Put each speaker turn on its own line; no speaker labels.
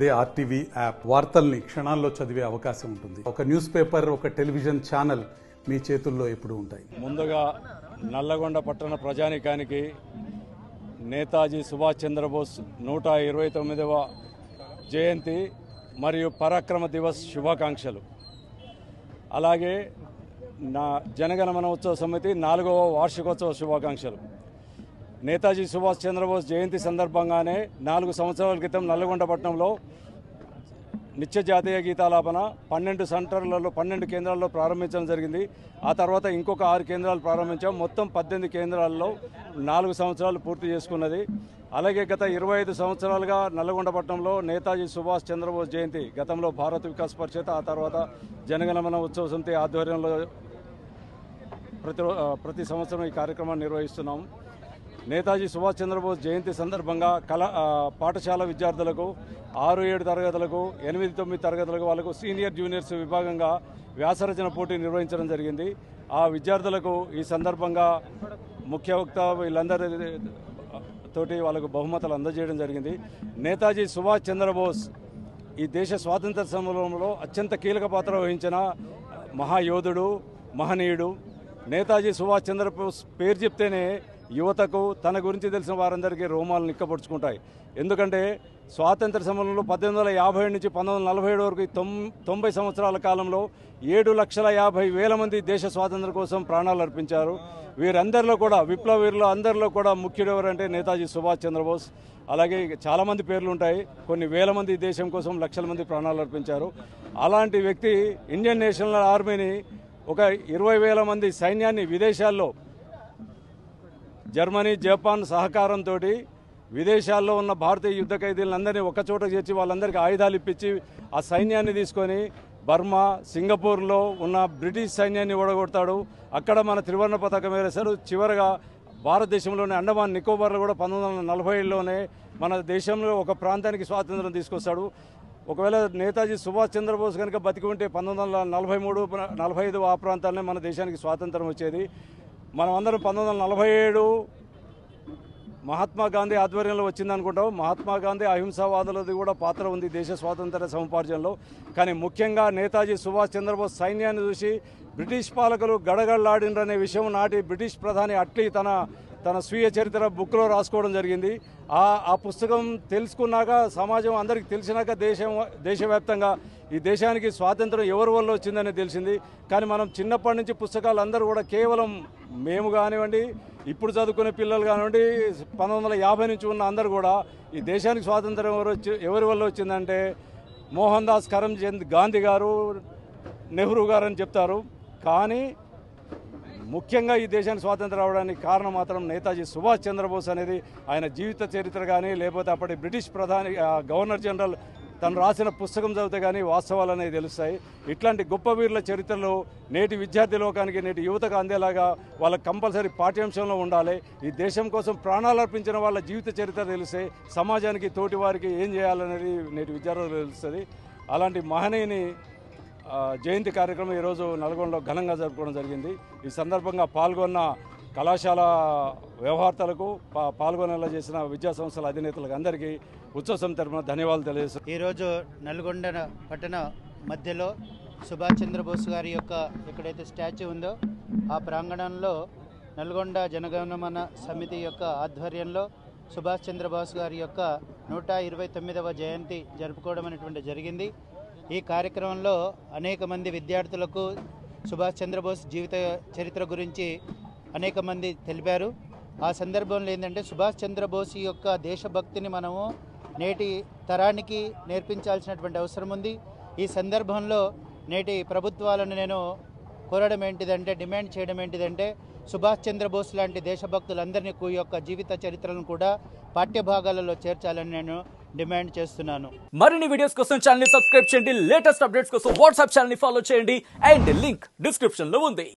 అదే RTV app వార్తల్ని క్షణాల్లో చదివే అవకాశం ఉంటుంది. ఒక న్యూస్ పేపర్, ఒక టెలివిజన్ ఛానల్ మీ చేతుల్లో ఎప్పుడూ ఉంటాయి.
ముందుగా నల్లగొండ పట్టణ ప్రజానీకానికి నేతాజీ సుభాష్ చంద్రబోస్ 129వ జయంతి మరియు పరాక్రమ దివస్ శుభాకాంక్షలు. అలాగే నా జనగణమన ఉత్సవ సమితి 4వ వార్షికోత్సవ శుభాకాంక్షలు. నేతాజీ సుభాష్ చంద్రబోస్ జయంతి సందర్భంగానే 4 సంవత్సరాల క్రితం నల్లగొండ పట్టణంలో నిత్య జాతీయ గీతాలాపన 12 సెంటర్లలో 12 కేంద్రాల్లో ప్రారంభించడం జరిగింది. ఆ తర్వాత ఇంకొక 6 కేంద్రాలు ప్రారంభించాం. మొత్తం 18 కేంద్రాల్లో 4 సంవత్సరాలు పూర్తి చేసుకున్నది. అలాగే గత 25 సంవత్సరాలుగా నల్లగొండ పట్టణంలో నేతాజీ సుభాష్ చంద్రబోస్ జయంతి గతంలో భారత వికాస్ పరిషత్, ఆ తర్వాత జనగణమన ఉత్సవ సమితి ఆధ్వర్యంలో ప్రతి సంవత్సరం ఈ కార్యక్రమాన్ని నిర్వహిస్తున్నాం. నేతాజీ సుభాష్ చంద్రబోస్ జయంతి సందర్భంగా పాఠశాల విద్యార్థులకు 6-7 తరగతులకు 8-9 తరగతులకు వాళ్ళకు సీనియర్ జూనియర్స్ విభాగంగా వ్యాసరచన పోటీ నిర్వహించడం జరిగింది. ఆ విద్యార్థులకు ఈ సందర్భంగా ముఖ్య వక్త వీళ్ళందరి తోటి వాళ్ళకు బహుమతులు అందజేయడం జరిగింది. నేతాజీ సుభాష్ చంద్రబోస్ ఈ దేశ స్వాతంత్ర సమరంలో అత్యంత కీలక పాత్ర వహించిన మహాయోధుడు, మహనీయుడు. నేతాజీ సుభాష్ చంద్రబోస్ పేరు చెప్తేనే యువతకు తన గురించి తెలిసిన వారందరికీ రోమాలు నిక్కపొడుచుకుంటాయి. ఎందుకంటే స్వాతంత్ర సమరంలో 1857 నుంచి 1947 వరకు 90 సంవత్సరాల కాలంలో 7,50,000 మంది దేశ స్వాతంత్రం కోసం ప్రాణాలు అర్పించారు. వీరందరిలో కూడా విప్లవ వీరులు అందరిలో కూడా ముఖ్యుడు ఎవరంటే నేతాజీ సుభాష్ చంద్రబోస్. అలాగే చాలామంది పేర్లు ఉంటాయి. కొన్ని వేల మంది దేశం కోసం లక్షల మంది ప్రాణాలు అర్పించారు. అలాంటి వ్యక్తి ఇండియన్ నేషనల్ ఆర్మీని ఒక 20,000 మంది సైన్యాన్ని విదేశాల్లో జర్మనీ, జపాన్ సహకారంతో విదేశాల్లో ఉన్న భారతీయ యుద్ధ ఖైదీలందరినీ ఒకచోట చేర్చి వాళ్ళందరికీ ఆయుధాలు ఇప్పించి ఆ సైన్యాన్ని తీసుకొని బర్మా, సింగపూర్లో ఉన్న బ్రిటిష్ సైన్యాన్ని ఓడగొడతాడు. అక్కడ మన త్రివర్ణ పతాకం వేశారు. చివరగా భారతదేశంలోని అండమాన్ నికోబార్లో కూడా 1947లోనే మన దేశంలో ఒక ప్రాంతానికి స్వాతంత్రం తీసుకొస్తాడు. ఒకవేళ నేతాజీ సుభాష్ చంద్రబోస్ కనుక బతికి ఉంటే 1943-45 ఆ ప్రాంతాలనే మన దేశానికి స్వాతంత్రం వచ్చేది. మనం అందరం 1947 మహాత్మా గాంధీ ఆధ్వర్యంలో వచ్చిందనుకుంటాం. మహాత్మా గాంధీ అహింసావాదులది కూడా పాత్ర ఉంది దేశ స్వాతంత్ర సముపార్జనలో. కానీ ముఖ్యంగా నేతాజీ సుభాష్ చంద్రబోస్ సైన్యాన్ని చూసి బ్రిటిష్ పాలకులు గడగడలాడినరనే విషయం నాటి బ్రిటిష్ ప్రధాని అట్లీ తన స్వీయ చరిత్ర బుక్లో రాసుకోవడం జరిగింది. ఆ పుస్తకం తెలుసుకున్నాక, సమాజం అందరికీ తెలిసినాక దేశవ్యాప్తంగా ఈ దేశానికి స్వాతంత్రం ఎవరి వల్ల వచ్చిందని తెలిసింది. కానీ మనం చిన్నప్పటి నుంచి పుస్తకాలు అందరూ కూడా కేవలం మేము కానివ్వండి, ఇప్పుడు చదువుకునే పిల్లలు కానివ్వండి, 1950 నుంచి ఉన్న అందరూ కూడా ఈ దేశానికి స్వాతంత్రం ఎవరి వల్ల వచ్చిందంటే మోహన్ దాస్ కరమ్చంద్ గాంధీ గారు, నెహ్రూ గారు అని చెప్తారు. కానీ ముఖ్యంగా ఈ దేశానికి స్వాతంత్రం రావడానికి కారణం మాత్రం నేతాజీ సుభాష్ చంద్రబోస్ అనేది ఆయన జీవిత చరిత్ర కానీ, లేకపోతే అప్పటి బ్రిటిష్ ప్రధాని గవర్నర్ జనరల్ తను రాసిన పుస్తకం చదివితే కానీ వాస్తవాలు అనేవి తెలుస్తాయి. ఇట్లాంటి గొప్ప వీరుల చరిత్రలు నేటి విద్యార్థి లోకానికి, నేటి యువతకు అందేలాగా వాళ్ళకి కంపల్సరీ పాఠ్యాంశంలో ఉండాలి. ఈ దేశం కోసం ప్రాణాలు అర్పించిన వాళ్ళ జీవిత చరిత్ర తెలిస్తే సమాజానికి, తోటి వారికి ఏం చేయాలనేది నేటి విద్యార్థులకు తెలుస్తుంది. అలాంటి మహనీయుని జయంతి కార్యక్రమం ఈరోజు నల్గొండలో ఘనంగా జరుపుకోవడం జరిగింది. ఈ సందర్భంగా పాల్గొన్న కళాశాల వ్యవహార్తలకు, పాల్గొనేలా చేసిన విద్యా సంస్థల అధినేతలకు అందరికీ ఉత్సవ సమితి తరపున ధన్యవాదాలు తెలియజేస్తాను.
ఈరోజు నల్గొండ పట్టణ మధ్యలో సుభాష్ చంద్రబోస్ గారి యొక్క ఎక్కడైతే స్టాచ్యూ ఉందో ఆ ప్రాంగణంలో నల్గొండ జనగణమన సమితి యొక్క ఆధ్వర్యంలో సుభాష్ చంద్రబోస్ గారి యొక్క 129వ జయంతి జరుపుకోవడం అనేటువంటి జరిగింది. ఈ కార్యక్రమంలో అనేక మంది విద్యార్థులకు సుభాష్ చంద్రబోస్ జీవిత చరిత్ర గురించి అనేక మంది తెలిపారు. ఆ సందర్భంలో ఏంటంటే సుభాష్ చంద్రబోస్ యొక్క దేశభక్తిని మనము నేటి తరానికి నేర్పించాల్సినటువంటి అవసరం ఉంది. ఈ సందర్భంలో నేటి ప్రభుత్వాలను నేను కోరడం ఏంటిదంటే, డిమాండ్ చేయడం ఏంటిదంటే, సుభాష్ చంద్రబోస్ లాంటి దేశభక్తులందరినీ యొక్క జీవిత చరిత్రలను కూడా పాఠ్యభాగాలలో చేర్చాలని నేను డిమాండ్ చేస్తున్నాను.
మరిన్ని వీడియోస్ కోసం ఛానల్ ని సబ్స్క్రైబ్ చేయండి. లేటెస్ట్ అప్డేట్స్ కోసం వాట్సాప్ ఛానల్ ని ఫాలో చేయండి. అండ్ లింక్ డిస్క్రిప్షన్ లో ఉంది.